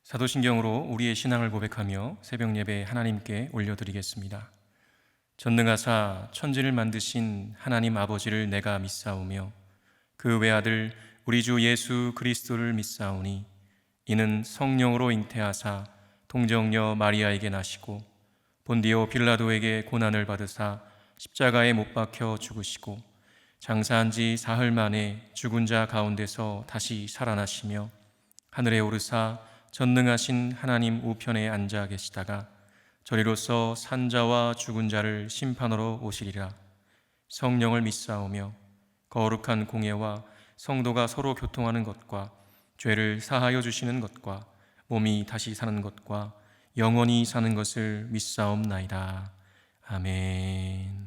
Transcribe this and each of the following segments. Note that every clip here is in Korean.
사도신경으로 우리의 신앙을 고백하며 새벽 예배 하나님께 올려드리겠습니다. 전능하사 천지를 만드신 하나님 아버지를 내가 믿사오며 그 외아들 우리 주 예수 그리스도를 믿사오니 이는 성령으로 잉태하사 동정녀 마리아에게 나시고 본디오 빌라도에게 고난을 받으사 십자가에 못 박혀 죽으시고 장사한 지 사흘 만에 죽은 자 가운데서 다시 살아나시며 하늘에 오르사 전능하신 하나님 우편에 앉아 계시다가 저리로서 산자와 죽은 자를 심판하러 오시리라. 성령을 믿사오며 거룩한 공예와 성도가 서로 교통하는 것과 죄를 사하여 주시는 것과 몸이 다시 사는 것과 영원히 사는 것을 믿사옵나이다. 아멘.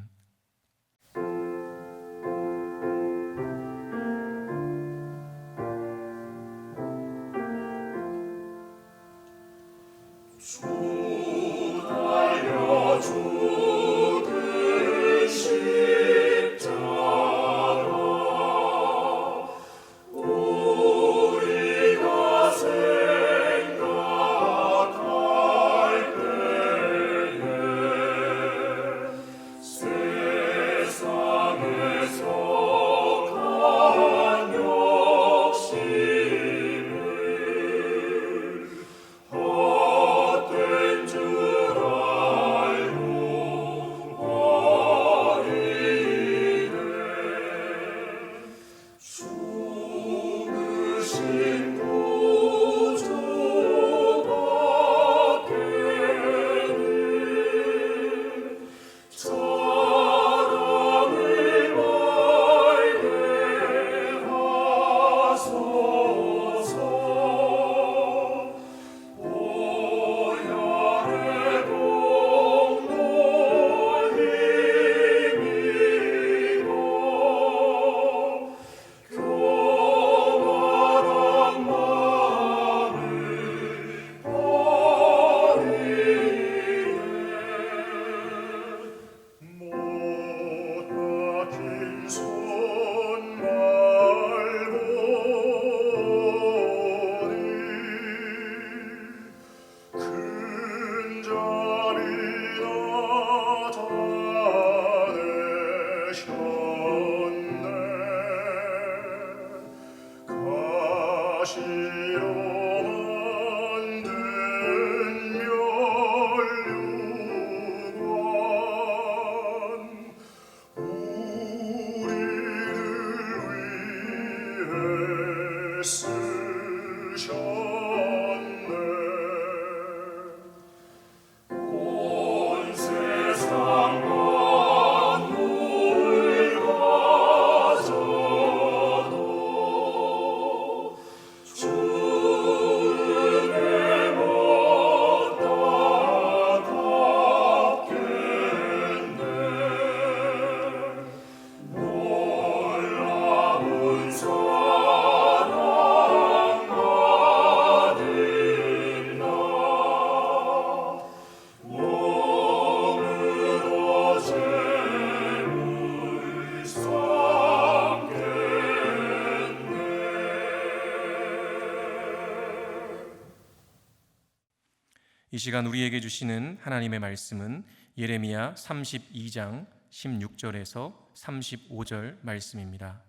이 시간 우리에게 주시는 하나님의 말씀은 예레미야 32장 16절에서 35절 말씀입니다.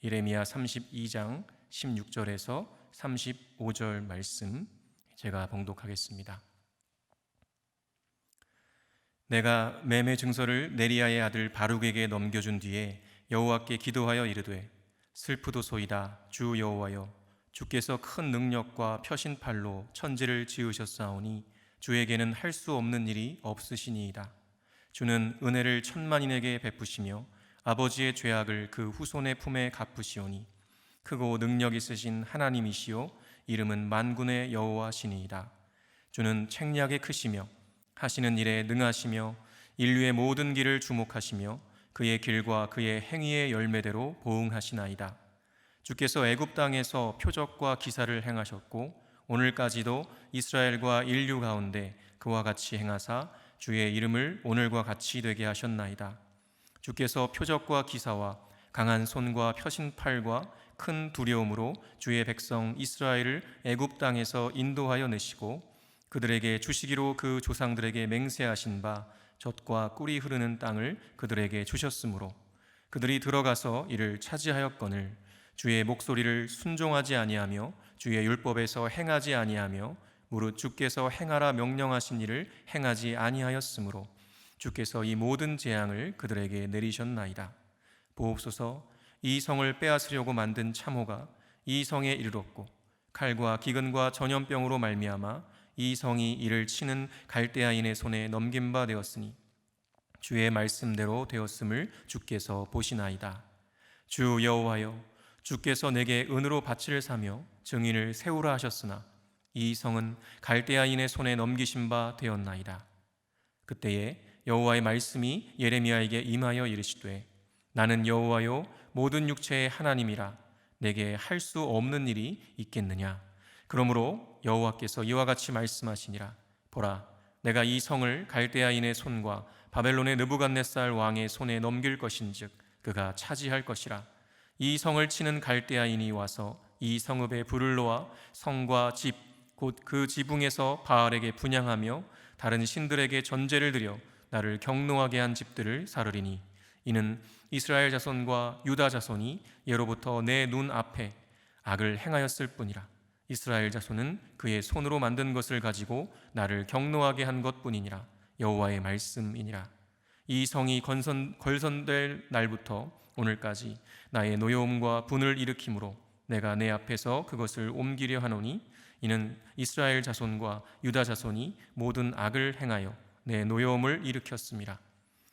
예레미야 32장 16절에서 35절 말씀 제가 봉독하겠습니다. 내가 매매 증서를 네리야의 아들 바룩에게 넘겨준 뒤에 여호와께 기도하여 이르되 슬프도소이다 주 여호와여 주께서 큰 능력과 표신팔로 천지를 지으셨사오니 주에게는 할 수 없는 일이 없으시니이다. 주는 은혜를 천만인에게 베푸시며 아버지의 죄악을 그 후손의 품에 갚으시오니 크고 능력 있으신 하나님이시요 이름은 만군의 여호와시니이다. 주는 책략에 크시며 하시는 일에 능하시며 인류의 모든 길을 주목하시며 그의 길과 그의 행위의 열매대로 보응하시나이다. 주께서 애굽 땅에서 표적과 기사를 행하셨고 오늘까지도 이스라엘과 인류 가운데 그와 같이 행하사 주의 이름을 오늘과 같이 되게 하셨나이다. 주께서 표적과 기사와 강한 손과 펴신 팔과 큰 두려움으로 주의 백성 이스라엘을 애굽 땅에서 인도하여 내시고 그들에게 주시기로 그 조상들에게 맹세하신 바 젖과 꿀이 흐르는 땅을 그들에게 주셨으므로 그들이 들어가서 이를 차지하였거늘 주의 목소리를 순종하지 아니하며 주의 율법에서 행하지 아니하며 무릇 주께서 행하라 명령하신 일을 행하지 아니하였으므로 주께서 이 모든 재앙을 그들에게 내리셨나이다. 보옵소서, 이 성을 빼앗으려고 만든 참호가 이 성에 이르렀고 칼과 기근과 전염병으로 말미암아 이 성이 이를 치는 갈대아인의 손에 넘긴 바 되었으니 주의 말씀대로 되었음을 주께서 보시나이다. 주 여호와여, 주께서 내게 은으로 밭을 사며 증인을 세우라 하셨으나 이 성은 갈대아인의 손에 넘기신 바 되었나이다. 그때에 여호와의 말씀이 예레미야에게 임하여 이르시되 나는 여호와요 모든 육체의 하나님이라 내게 할 수 없는 일이 있겠느냐. 그러므로 여호와께서 이와 같이 말씀하시니라. 보라, 내가 이 성을 갈대아인의 손과 바벨론의 느부갓네살 왕의 손에 넘길 것인즉 그가 차지할 것이라. 이 성을 치는 갈대아인이 와서 이 성읍에 불을 놓아 성과 집 곧 그 지붕에서 바알에게 분향하며 다른 신들에게 전제를 드려 나를 경노하게 한 집들을 사르리니 이는 이스라엘 자손과 유다 자손이 예로부터 내 눈 앞에 악을 행하였을 뿐이라. 이스라엘 자손은 그의 손으로 만든 것을 가지고 나를 경노하게 한 것뿐이니라. 여호와의 말씀이니라. 이 성이 걸선될 날부터 오늘까지 나의 노여움과 분을 일으키므로 내가 내 앞에서 그것을 옮기려 하노니 이는 이스라엘 자손과 유다 자손이 모든 악을 행하여 내 노여움을 일으켰음이라.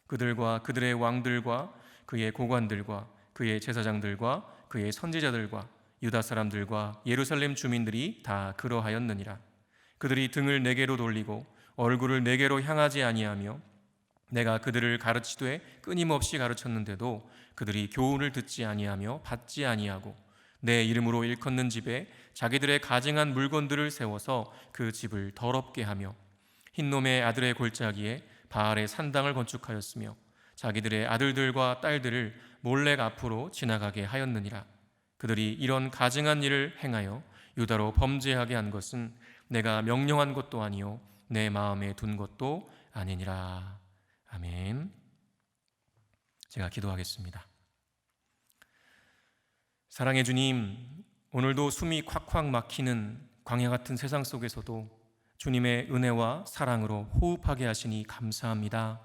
그들과 그들의 왕들과 그의 고관들과 그의 제사장들과 그의 선지자들과 유다 사람들과 예루살렘 주민들이 다 그러하였느니라. 그들이 등을 내게로 돌리고 얼굴을 내게로 향하지 아니하며 내가 그들을 가르치되 끊임없이 가르쳤는데도 그들이 교훈을 듣지 아니하며 받지 아니하고 내 이름으로 일컫는 집에 자기들의 가증한 물건들을 세워서 그 집을 더럽게 하며 흰놈의 아들의 골짜기에 바알의 산당을 건축하였으며 자기들의 아들들과 딸들을 몰렉 앞으로 지나가게 하였느니라. 그들이 이런 가증한 일을 행하여 유다로 범죄하게 한 것은 내가 명령한 것도 아니요 내 마음에 둔 것도 아니니라. 아멘. 제가 기도하겠습니다. 사랑의 주님, 오늘도 숨이 콱콱 막히는 광야 같은 세상 속에서도 주님의 은혜와 사랑으로 호흡하게 하시니 감사합니다.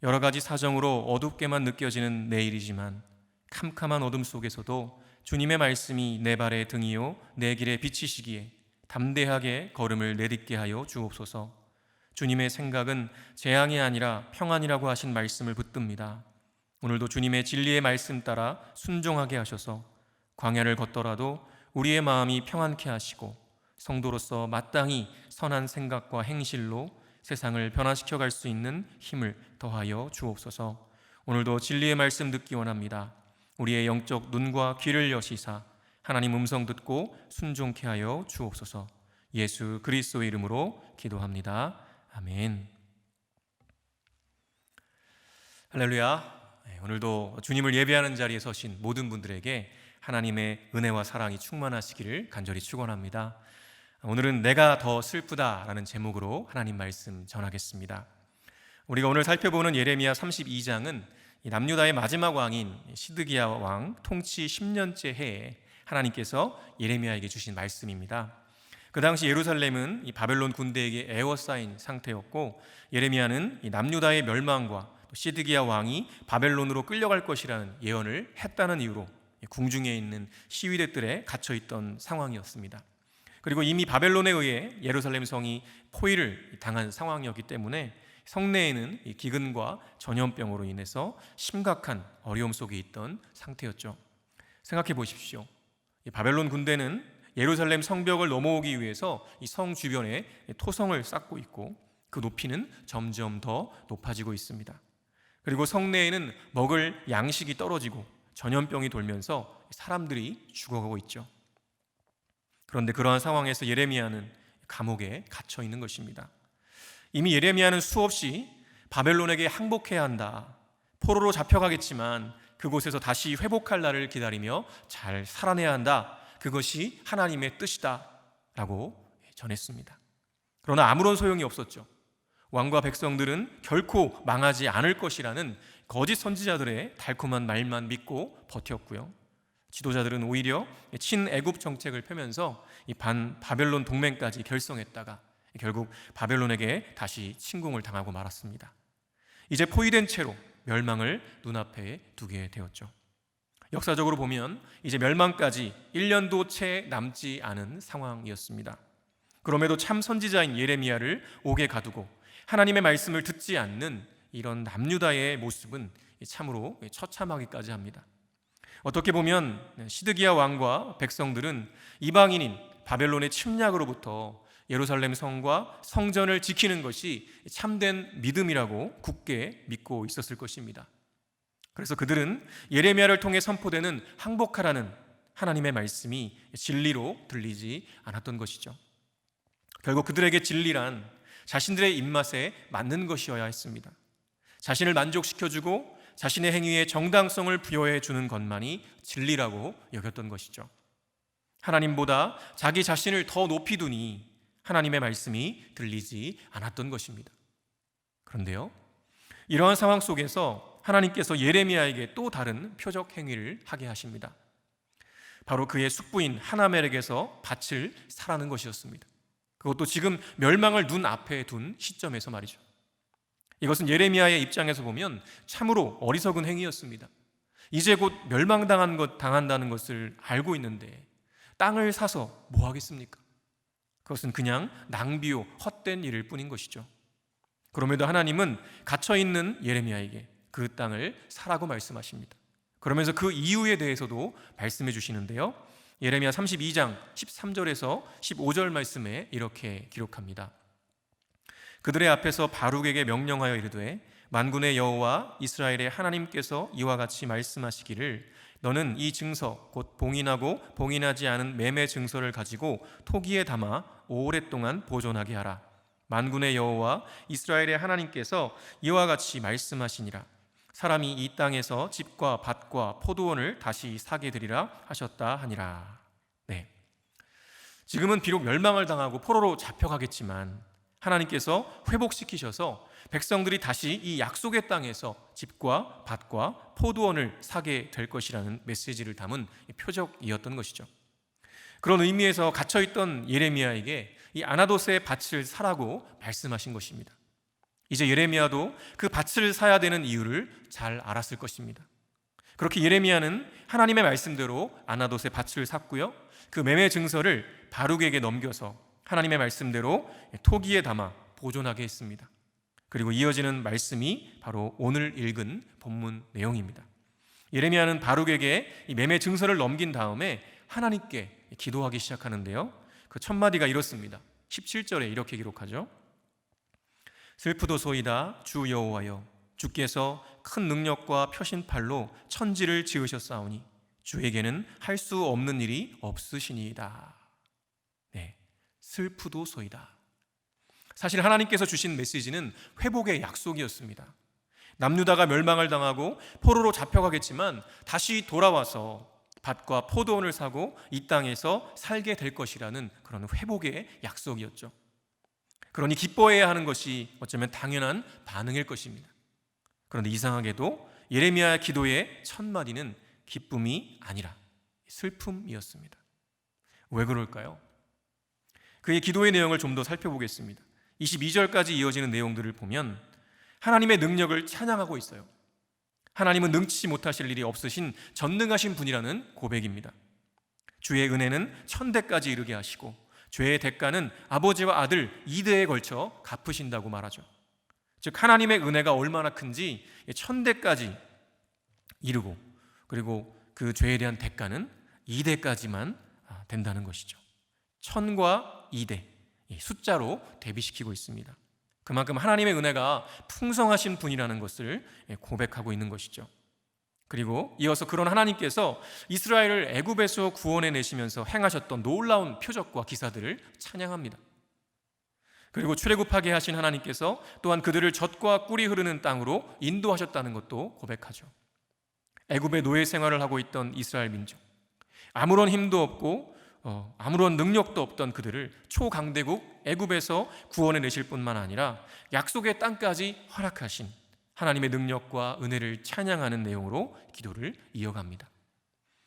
여러 가지 사정으로 어둡게만 느껴지는 내일이지만 캄캄한 어둠 속에서도 주님의 말씀이 내 발의 등이요 내 길에 비치시기에 담대하게 걸음을 내딛게 하여 주옵소서. 주님의 생각은 재앙이 아니라 평안이라고 하신 말씀을 붙듭니다. 오늘도 주님의 진리의 말씀 따라 순종하게 하셔서 광야를 걷더라도 우리의 마음이 평안케 하시고 성도로서 마땅히 선한 생각과 행실로 세상을 변화시켜 갈 수 있는 힘을 더하여 주옵소서. 오늘도 진리의 말씀 듣기 원합니다. 우리의 영적 눈과 귀를 여시사 하나님 음성 듣고 순종케 하여 주옵소서. 예수 그리스도의 이름으로 기도합니다. 아멘. 할렐루야. 오늘도 주님을 예배하는 자리에 서신 모든 분들에게 하나님의 은혜와 사랑이 충만하시기를 간절히 축원합니다. 오늘은 내가 더 슬프다라는 제목으로 하나님 말씀 전하겠습니다. 우리가 오늘 살펴보는 예레미야 32장은 남유다의 마지막 왕인 시드기야 왕 통치 10년째 해에 하나님께서 예레미야에게 주신 말씀입니다. 그 당시 예루살렘은 이 바벨론 군대에게 에워싸인 상태였고 예레미야는 이 남유다의 멸망과 시드기야 왕이 바벨론으로 끌려갈 것이라는 예언을 했다는 이유로 궁중에 있는 시위대들에 갇혀있던 상황이었습니다. 그리고 이미 바벨론에 의해 예루살렘 성이 포위를 당한 상황이었기 때문에 성내에는 이 기근과 전염병으로 인해서 심각한 어려움 속에 있던 상태였죠. 생각해 보십시오. 이 바벨론 군대는 예루살렘 성벽을 넘어오기 위해서 이 성 주변에 토성을 쌓고 있고 그 높이는 점점 더 높아지고 있습니다. 그리고 성내에는 먹을 양식이 떨어지고 전염병이 돌면서 사람들이 죽어가고 있죠. 그런데 그러한 상황에서 예레미야는 감옥에 갇혀 있는 것입니다. 이미 예레미야는 수없이 바벨론에게 항복해야 한다, 포로로 잡혀가겠지만 그곳에서 다시 회복할 날을 기다리며 잘 살아내야 한다. 그것이 하나님의 뜻이다 라고 전했습니다. 그러나 아무런 소용이 없었죠. 왕과 백성들은 결코 망하지 않을 것이라는 거짓 선지자들의 달콤한 말만 믿고 버텼고요. 지도자들은 오히려 친애굽 정책을 펴면서 이 바벨론 동맹까지 결성했다가 결국 바벨론에게 다시 침공을 당하고 말았습니다. 이제 포위된 채로 멸망을 눈앞에 두게 되었죠. 역사적으로 보면 이제 멸망까지 1년도 채 남지 않은 상황이었습니다. 그럼에도 참 선지자인 예레미야를 옥에 가두고 하나님의 말씀을 듣지 않는 이런 남유다의 모습은 참으로 처참하기까지 합니다. 어떻게 보면 시드기야 왕과 백성들은 이방인인 바벨론의 침략으로부터 예루살렘 성과 성전을 지키는 것이 참된 믿음이라고 굳게 믿고 있었을 것입니다. 그래서 그들은 예레미야를 통해 선포되는 항복하라는 하나님의 말씀이 진리로 들리지 않았던 것이죠. 결국 그들에게 진리란 자신들의 입맛에 맞는 것이어야 했습니다. 자신을 만족시켜주고 자신의 행위에 정당성을 부여해 주는 것만이 진리라고 여겼던 것이죠. 하나님보다 자기 자신을 더 높이 두니 하나님의 말씀이 들리지 않았던 것입니다. 그런데요, 이러한 상황 속에서 하나님께서 예레미야에게 또 다른 표적 행위를 하게 하십니다. 바로 그의 숙부인 하나멜에게서 밭을 사라는 것이었습니다. 그것도 지금 멸망을 눈앞에 둔 시점에서 말이죠. 이것은 예레미야의 입장에서 보면 참으로 어리석은 행위였습니다. 이제 곧 멸망당한다는 것을 알고 있는데 땅을 사서 뭐 하겠습니까? 그것은 그냥 낭비요 헛된 일일 뿐인 것이죠. 그럼에도 하나님은 갇혀있는 예레미야에게 그 땅을 사라고 말씀하십니다. 그러면서 그 이유에 대해서도 말씀해 주시는데요, 예레미야 32장 13절에서 15절 말씀에 이렇게 기록합니다. 그들의 앞에서 바룩에게 명령하여 이르되 만군의 여호와 이스라엘의 하나님께서 이와 같이 말씀하시기를 너는 이 증서 곧 봉인하고 봉인하지 않은 매매 증서를 가지고 토기에 담아 오랫동안 보존하게 하라. 만군의 여호와 이스라엘의 하나님께서 이와 같이 말씀하시니라. 사람이 이 땅에서 집과 밭과 포도원을 다시 사게 되리라 하셨다 하니라. 네. 지금은 비록 멸망을 당하고 포로로 잡혀가겠지만 하나님께서 회복시키셔서 백성들이 다시 이 약속의 땅에서 집과 밭과 포도원을 사게 될 것이라는 메시지를 담은 표적이었던 것이죠. 그런 의미에서 갇혀있던 예레미야에게 이 아나돗의 밭을 사라고 말씀하신 것입니다. 이제 예레미야도 그 밭을 사야 되는 이유를 잘 알았을 것입니다. 그렇게 예레미야는 하나님의 말씀대로 아나돗의 밭을 샀고요, 그 매매 증서를 바룩에게 넘겨서 하나님의 말씀대로 토기에 담아 보존하게 했습니다. 그리고 이어지는 말씀이 바로 오늘 읽은 본문 내용입니다. 예레미야는 바룩에게 이 매매 증서를 넘긴 다음에 하나님께 기도하기 시작하는데요, 그 첫 마디가 이렇습니다. 17절에 이렇게 기록하죠. 슬프도소이다 주 여호와여, 주께서 큰 능력과 표신팔로 천지를 지으셨사오니 주에게는 할 수 없는 일이 없으시니이다. 네, 슬프도소이다. 사실 하나님께서 주신 메시지는 회복의 약속이었습니다. 남유다가 멸망을 당하고 포로로 잡혀가겠지만 다시 돌아와서 밭과 포도원을 사고 이 땅에서 살게 될 것이라는 그런 회복의 약속이었죠. 그러니 기뻐해야 하는 것이 어쩌면 당연한 반응일 것입니다. 그런데 이상하게도 예레미야의 기도의 첫 마디는 기쁨이 아니라 슬픔이었습니다. 왜 그럴까요? 그의 기도의 내용을 좀 더 살펴보겠습니다. 22절까지 이어지는 내용들을 보면 하나님의 능력을 찬양하고 있어요. 하나님은 능치 못하실 일이 없으신 전능하신 분이라는 고백입니다. 주의 은혜는 천대까지 이르게 하시고 죄의 대가는 아버지와 아들 2대에 걸쳐 갚으신다고 말하죠. 즉 하나님의 은혜가 얼마나 큰지 천대까지 이르고, 그리고 그 죄에 대한 대가는 2대까지만 된다는 것이죠. 천과 2대, 숫자로 대비시키고 있습니다. 그만큼 하나님의 은혜가 풍성하신 분이라는 것을 고백하고 있는 것이죠. 그리고 이어서 그런 하나님께서 이스라엘을 애굽에서 구원해 내시면서 행하셨던 놀라운 표적과 기사들을 찬양합니다. 그리고 출애굽하게 하신 하나님께서 또한 그들을 젖과 꿀이 흐르는 땅으로 인도하셨다는 것도 고백하죠. 애굽의 노예 생활을 하고 있던 이스라엘 민족, 아무런 힘도 없고 아무런 능력도 없던 그들을 초강대국 애굽에서 구원해 내실 뿐만 아니라 약속의 땅까지 허락하신 하나님의 능력과 은혜를 찬양하는 내용으로 기도를 이어갑니다.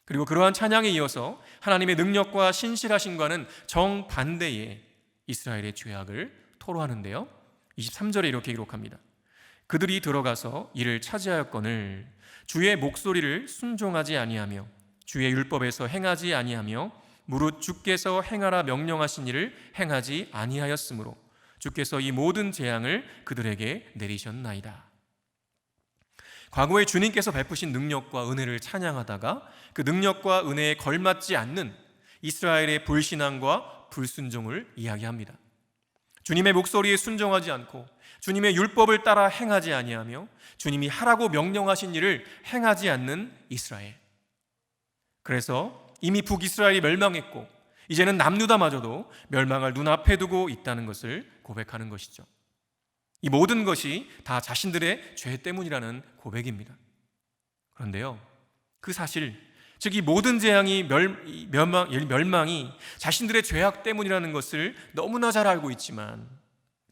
그리고 그러한 찬양에 이어서 하나님의 능력과 신실하심과는 정반대의 이스라엘의 죄악을 토로하는데요, 23절에 이렇게 기록합니다. 그들이 들어가서 이를 차지하였거늘 주의 목소리를 순종하지 아니하며 주의 율법에서 행하지 아니하며 무릇 주께서 행하라 명령하신 일을 행하지 아니하였으므로 주께서 이 모든 재앙을 그들에게 내리셨나이다. 과거에 주님께서 베푸신 능력과 은혜를 찬양하다가 그 능력과 은혜에 걸맞지 않는 이스라엘의 불신앙과 불순종을 이야기합니다. 주님의 목소리에 순종하지 않고 주님의 율법을 따라 행하지 아니하며 주님이 하라고 명령하신 일을 행하지 않는 이스라엘. 그래서 이미 북이스라엘이 멸망했고 이제는 남유다마저도 멸망을 눈앞에 두고 있다는 것을 고백하는 것이죠. 이 모든 것이 다 자신들의 죄 때문이라는 고백입니다. 그런데요, 그 사실, 즉 이 모든 재앙이 멸망이 자신들의 죄악 때문이라는 것을 너무나 잘 알고 있지만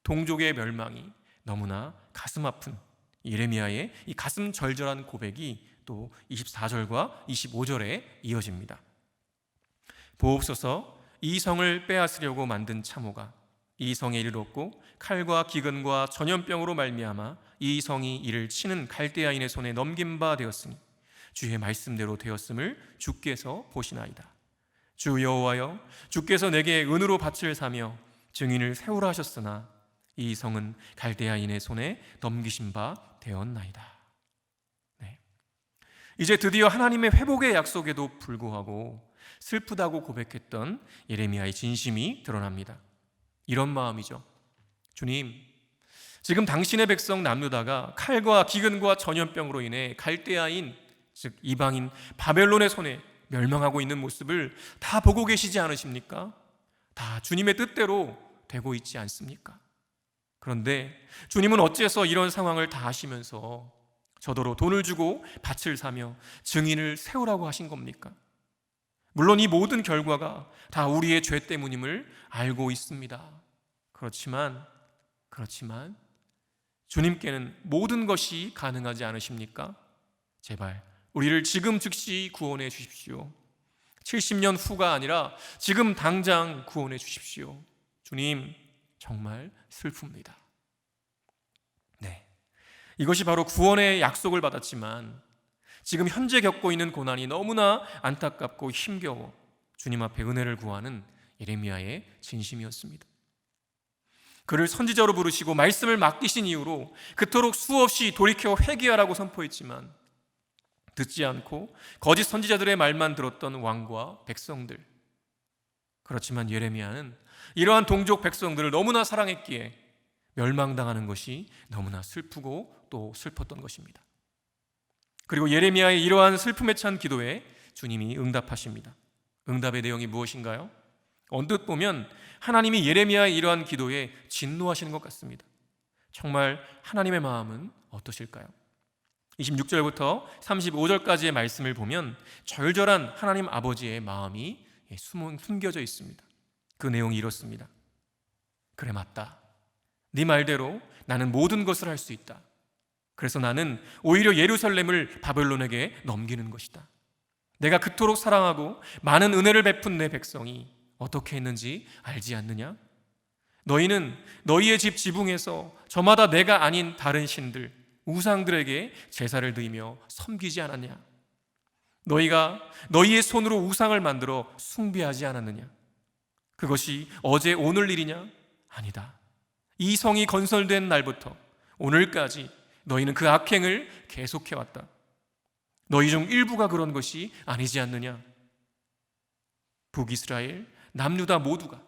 동족의 멸망이 너무나 가슴 아픈 예레미야의 이 가슴 절절한 고백이 또 24절과 25절에 이어집니다. 보옵소서, 이 성을 빼앗으려고 만든 참호가 이 성에 이르렀고 칼과 기근과 전염병으로 말미암아 이 성이 이를 치는 갈대아인의 손에 넘긴 바 되었으니 주의 말씀대로 되었음을 주께서 보시나이다. 주 여호와여, 주께서 내게 은으로 밭을 사며 증인을 세우라 하셨으나 이 성은 갈대아인의 손에 넘기신 바 되었나이다. 네. 이제 드디어 하나님의 회복의 약속에도 불구하고 슬프다고 고백했던 예레미야의 진심이 드러납니다. 이런 마음이죠. 주님, 지금 당신의 백성 남유다가 칼과 기근과 전염병으로 인해 갈대아인, 즉 이방인 바벨론의 손에 멸망하고 있는 모습을 다 보고 계시지 않으십니까? 다 주님의 뜻대로 되고 있지 않습니까? 그런데 주님은 어째서 이런 상황을 다 아시면서 저더러 돈을 주고 밭을 사며 증인을 세우라고 하신 겁니까? 물론 이 모든 결과가 다 우리의 죄 때문임을 알고 있습니다. 그렇지만 주님께는 모든 것이 가능하지 않으십니까? 제발 우리를 지금 즉시 구원해 주십시오. 70년 후가 아니라 지금 당장 구원해 주십시오. 주님, 정말 슬픕니다. 네, 이것이 바로 구원의 약속을 받았지만 지금 현재 겪고 있는 고난이 너무나 안타깝고 힘겨워 주님 앞에 은혜를 구하는 예레미야의 진심이었습니다. 그를 선지자로 부르시고 말씀을 맡기신 이후로 그토록 수없이 돌이켜 회개하라고 선포했지만 듣지 않고 거짓 선지자들의 말만 들었던 왕과 백성들. 그렇지만 예레미야는 이러한 동족 백성들을 너무나 사랑했기에 멸망당하는 것이 너무나 슬프고 또 슬펐던 것입니다. 그리고 예레미야의 이러한 슬픔에 찬 기도에 주님이 응답하십니다. 응답의 내용이 무엇인가요? 언뜻 보면 하나님이 예레미야의 이러한 기도에 진노하시는 것 같습니다. 정말 하나님의 마음은 어떠실까요? 26절부터 35절까지의 말씀을 보면 절절한 하나님 아버지의 마음이 숨겨져 있습니다. 그 내용이 이렇습니다. 그래, 맞다. 네 말대로 나는 모든 것을 할 수 있다. 그래서 나는 오히려 예루살렘을 바벨론에게 넘기는 것이다. 내가 그토록 사랑하고 많은 은혜를 베푼 내 백성이 어떻게 했는지 알지 않느냐? 너희는 너희의 집 지붕에서 저마다 내가 아닌 다른 신들, 우상들에게 제사를 드리며 섬기지 않았냐? 너희가 너희의 손으로 우상을 만들어 숭배하지 않았느냐? 그것이 어제 오늘 일이냐? 아니다. 이 성이 건설된 날부터 오늘까지 너희는 그 악행을 계속해왔다. 너희 중 일부가 그런 것이 아니지 않느냐? 북이스라엘, 남유다 모두가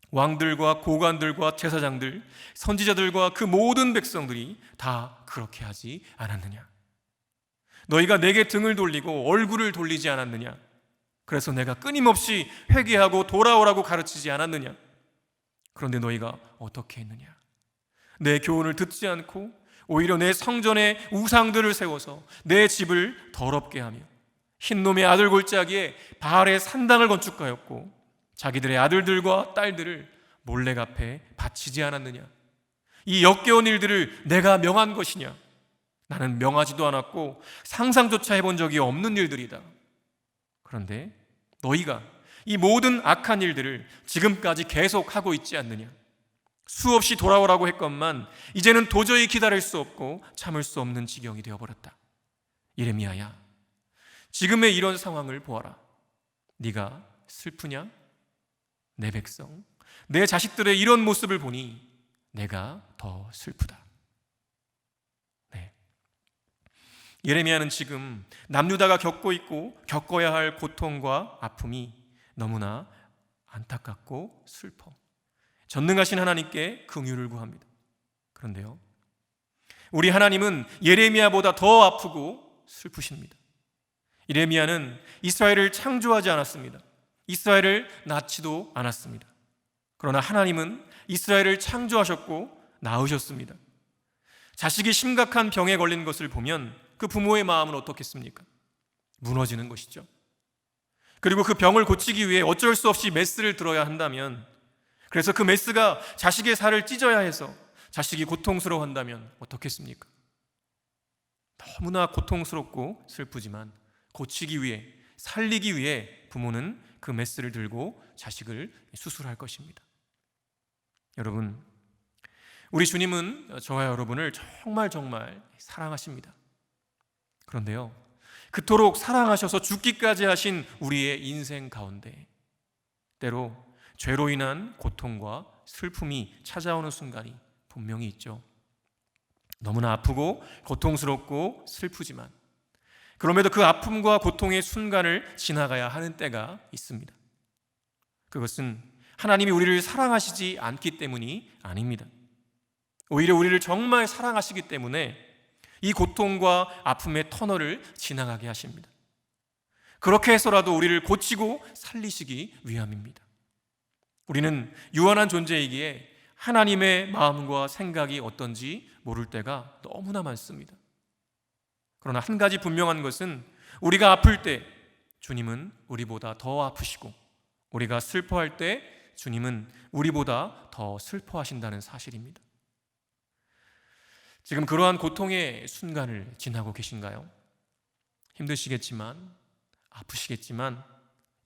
왕들과 고관들과 제사장들, 선지자들과 그 모든 백성들이 다 그렇게 하지 않았느냐? 너희가 내게 등을 돌리고 얼굴을 돌리지 않았느냐? 그래서 내가 끊임없이 회개하고 돌아오라고 가르치지 않았느냐? 그런데 너희가 어떻게 했느냐? 내 교훈을 듣지 않고 오히려 내 성전에 우상들을 세워서 내 집을 더럽게 하며 흰놈의 아들 골짜기에 바알의 산당을 건축하였고 자기들의 아들들과 딸들을 몰래 갚에 바치지 않았느냐? 이 역겨운 일들을 내가 명한 것이냐? 나는 명하지도 않았고 상상조차 해본 적이 없는 일들이다. 그런데 너희가 이 모든 악한 일들을 지금까지 계속하고 있지 않느냐? 수없이 돌아오라고 했건만 이제는 도저히 기다릴 수 없고 참을 수 없는 지경이 되어버렸다. 예레미야야, 지금의 이런 상황을 보아라. 네가 슬프냐? 내 백성, 내 자식들의 이런 모습을 보니 내가 더 슬프다. 네. 예레미야는 지금 남유다가 겪고 있고 겪어야 할 고통과 아픔이 너무나 안타깝고 슬퍼 전능하신 하나님께 긍휼을 구합니다. 그런데요, 우리 하나님은 예레미야보다 더 아프고 슬프십니다. 예레미야는 이스라엘을 창조하지 않았습니다. 이스라엘을 낳지도 않았습니다. 그러나 하나님은 이스라엘을 창조하셨고 낳으셨습니다. 자식이 심각한 병에 걸린 것을 보면 그 부모의 마음은 어떻겠습니까? 무너지는 것이죠. 그리고 그 병을 고치기 위해 어쩔 수 없이 메스를 들어야 한다면, 그래서 그 메스가 자식의 살을 찢어야 해서 자식이 고통스러워한다면 어떻겠습니까? 너무나 고통스럽고 슬프지만 고치기 위해, 살리기 위해 부모는 그 메스를 들고 자식을 수술할 것입니다. 여러분, 우리 주님은 저와 여러분을 정말 사랑하십니다. 그런데요, 그토록 사랑하셔서 죽기까지 하신 우리의 인생 가운데 때로 죄로 인한 고통과 슬픔이 찾아오는 순간이 분명히 있죠. 너무나 아프고 고통스럽고 슬프지만 그럼에도 그 아픔과 고통의 순간을 지나가야 하는 때가 있습니다. 그것은 하나님이 우리를 사랑하시지 않기 때문이 아닙니다. 오히려 우리를 정말 사랑하시기 때문에 이 고통과 아픔의 터널을 지나가게 하십니다. 그렇게 해서라도 우리를 고치고 살리시기 위함입니다. 우리는 유한한 존재이기에 하나님의 마음과 생각이 어떤지 모를 때가 너무나 많습니다. 그러나 한 가지 분명한 것은 우리가 아플 때 주님은 우리보다 더 아프시고, 우리가 슬퍼할 때 주님은 우리보다 더 슬퍼하신다는 사실입니다. 지금 그러한 고통의 순간을 지나고 계신가요? 힘드시겠지만, 아프시겠지만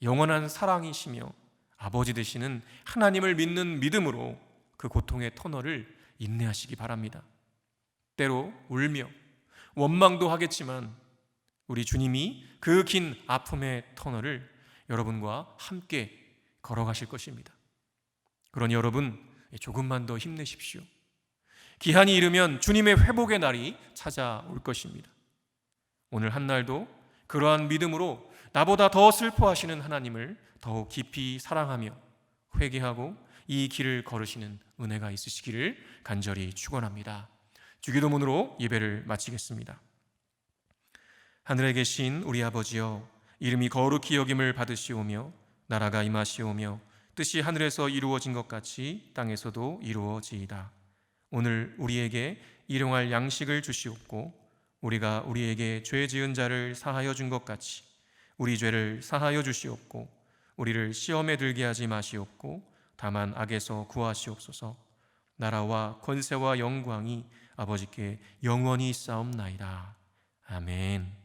영원한 사랑이시며 아버지 되시는 하나님을 믿는 믿음으로 그 고통의 터널을 인내하시기 바랍니다. 때로 울며 원망도 하겠지만 우리 주님이 그 긴 아픔의 터널을 여러분과 함께 걸어가실 것입니다. 그러니 여러분, 조금만 더 힘내십시오. 기한이 이르면 주님의 회복의 날이 찾아올 것입니다. 오늘 한 날도 그러한 믿음으로 나보다 더 슬퍼하시는 하나님을 더욱 깊이 사랑하며 회개하고 이 길을 걸으시는 은혜가 있으시기를 간절히 축원합니다. 주기도문으로 예배를 마치겠습니다. 하늘에 계신 우리 아버지여, 이름이 거룩히 여김을 받으시오며 나라가 임하시오며 뜻이 하늘에서 이루어진 것 같이 땅에서도 이루어지이다. 오늘 우리에게 일용할 양식을 주시옵고 우리가 우리에게 죄 지은 자를 사하여 준 것 같이 우리 죄를 사하여 주시옵고 우리를 시험에 들게 하지 마시옵고 다만 악에서 구하시옵소서. 나라와 권세와 영광이 아버지께 영원히 있사옵나이다. 아멘.